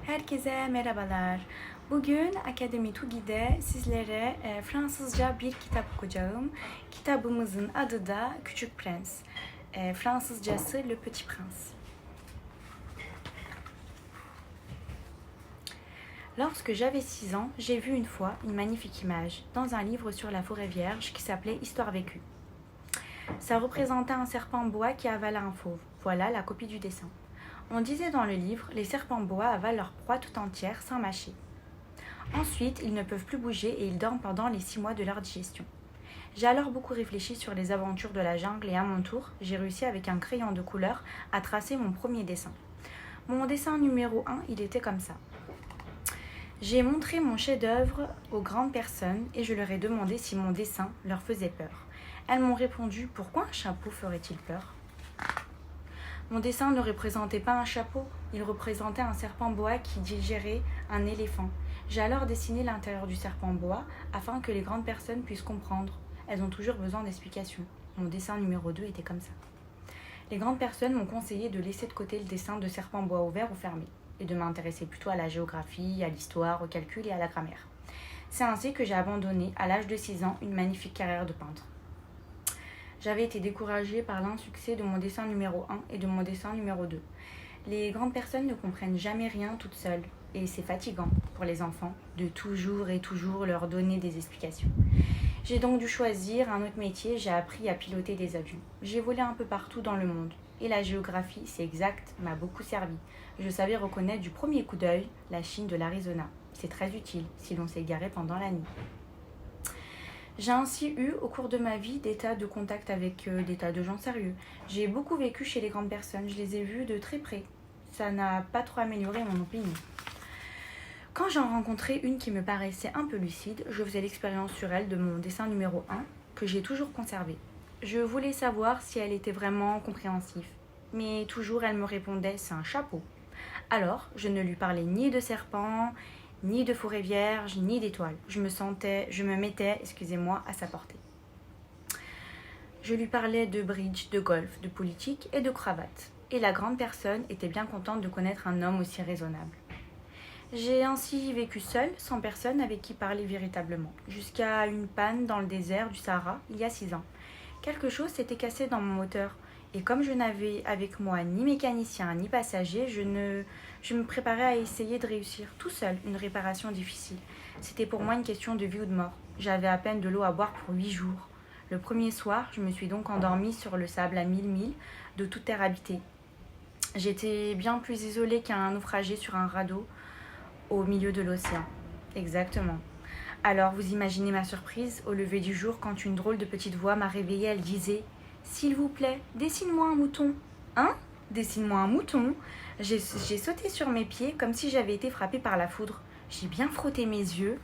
Herkese merhabalar. Bugün Akademi TÜGİ'de sizlere Fransızca bir kitap okuyacağım. Kitabımızın adı da Küçük Prens. Fransızcası Le Petit Prince. Lorsque j'avais 6 ans, j'ai vu une fois une magnifique image dans un livre sur la forêt vierge qui s'appelait Histoire vécue. Ça représentait un serpent bois qui avalait un fauve. Voilà la copie du dessin. On disait dans le livre, les serpents bois avalent leur proie tout entière sans mâcher. Ensuite, ils ne peuvent plus bouger et ils dorment pendant les 6 mois de leur digestion. J'ai alors beaucoup réfléchi sur les aventures de la jungle et à mon tour, j'ai réussi avec un crayon de couleur à tracer mon premier dessin. Mon dessin numéro 1, il était comme ça. J'ai montré mon chef-d'œuvre aux grandes personnes et je leur ai demandé si mon dessin leur faisait peur. Elles m'ont répondu « Pourquoi un chapeau ferait-il peur ?» Mon dessin ne représentait pas un chapeau, il représentait un serpent bois qui digérait un éléphant. J'ai alors dessiné l'intérieur du serpent bois afin que les grandes personnes puissent comprendre. Elles ont toujours besoin d'explications. Mon dessin numéro 2 était comme ça. Les grandes personnes m'ont conseillé de laisser de côté le dessin de serpent bois ouvert ou fermé et de m'intéresser plutôt à la géographie, à l'histoire, au calcul et à la grammaire. C'est ainsi que j'ai abandonné, à l'âge de 6 ans, une magnifique carrière de peintre. J'avais été découragée par l'insuccès de mon dessin numéro 1 et de mon dessin numéro 2. Les grandes personnes ne comprennent jamais rien toutes seules et c'est fatigant pour les enfants de toujours et toujours leur donner des explications. J'ai donc dû choisir un autre métier, j'ai appris à piloter des avions. J'ai volé un peu partout dans le monde et la géographie, c'est exact, m'a beaucoup servi. Je savais reconnaître du premier coup d'œil la Chine de l'Arizona. C'est très utile si l'on s'est égaré pendant la nuit. J'ai ainsi eu, au cours de ma vie, des tas de contacts avec des tas de gens sérieux. J'ai beaucoup vécu chez les grandes personnes, je les ai vues de très près. Ça n'a pas trop amélioré mon opinion. Quand j'en rencontrais une qui me paraissait un peu lucide, je faisais l'expérience sur elle de mon dessin numéro 1, que j'ai toujours conservé. Je voulais savoir si elle était vraiment compréhensive. Mais toujours elle me répondait « c'est un chapeau ». Alors, je ne lui parlais ni de serpent, ni de forêt vierge, ni d'étoiles. Je me mettais, à sa portée. Je lui parlais de bridge, de golf, de politique et de cravate. Et la grande personne était bien contente de connaître un homme aussi raisonnable. J'ai ainsi vécu seule, sans personne avec qui parler véritablement, jusqu'à une panne dans le désert du Sahara, il y a 6 ans. Quelque chose s'était cassé dans mon moteur. Et comme je n'avais avec moi ni mécanicien ni passager, je me préparais à essayer de réussir tout seul une réparation difficile. C'était pour moi une question de vie ou de mort. J'avais à peine de l'eau à boire pour 8 jours. Le premier soir, je me suis donc endormie sur le sable à 1000 milles de toute terre habitée. J'étais bien plus isolée qu'un naufragé sur un radeau au milieu de l'océan. Exactement. Alors vous imaginez ma surprise au lever du jour quand une drôle de petite voix m'a réveillée. Elle disait « S'il vous plaît, dessine-moi un mouton. » Hein ? Dessine-moi un mouton ? J'ai sauté sur mes pieds comme si j'avais été frappée par la foudre. J'ai bien frotté mes yeux.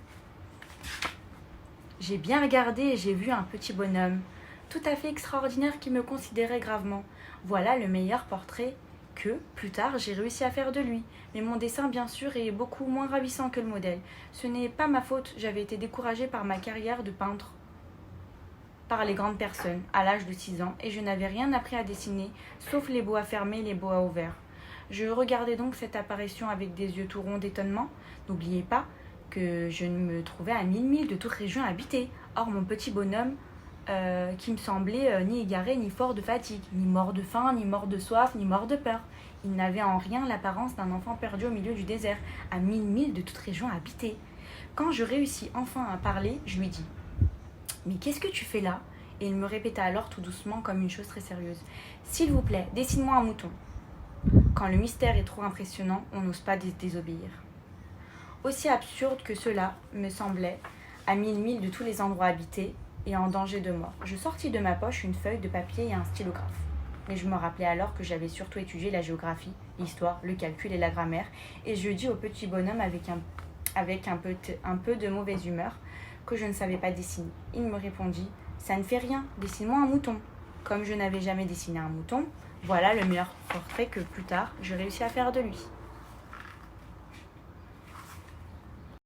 J'ai bien regardé et j'ai vu un petit bonhomme, tout à fait extraordinaire qui me considérait gravement. Voilà le meilleur portrait que, plus tard, j'ai réussi à faire de lui. Mais mon dessin, bien sûr, est beaucoup moins ravissant que le modèle. Ce n'est pas ma faute, j'avais été découragée par ma carrière de peintre, par les grandes personnes, à l'âge de 6 ans, et je n'avais rien appris à dessiner, sauf les bois fermés et les bois ouverts. Je regardais donc cette apparition avec des yeux tout ronds d'étonnement. N'oubliez pas que je me trouvais à 1000 milles de toute région habitée. Or, mon petit bonhomme, qui me semblait ni égaré, ni fort de fatigue, ni mort de faim, ni mort de soif, ni mort de peur. Il n'avait en rien l'apparence d'un enfant perdu au milieu du désert, à 1000 milles de toute région habitée. Quand je réussis enfin à parler, je lui dis « Mais qu'est-ce que tu fais là ?» Et il me répéta alors tout doucement comme une chose très sérieuse « S'il vous plaît, dessine-moi un mouton. » Quand le mystère est trop impressionnant, on n'ose pas désobéir. Aussi absurde que cela me semblait, à 1000 milles de tous les endroits habités et en danger de mort, je sortis de ma poche une feuille de papier et un stylographe. Mais je me rappelais alors que j'avais surtout étudié la géographie, l'histoire, le calcul et la grammaire, et je dis au petit bonhomme avec un peu de mauvaise humeur que je ne savais pas dessiner. Il me répondit « Ça ne fait rien, dessine-moi un mouton. » Comme je n'avais jamais dessiné un mouton, voilà le meilleur portrait que plus tard je réussis à faire de lui.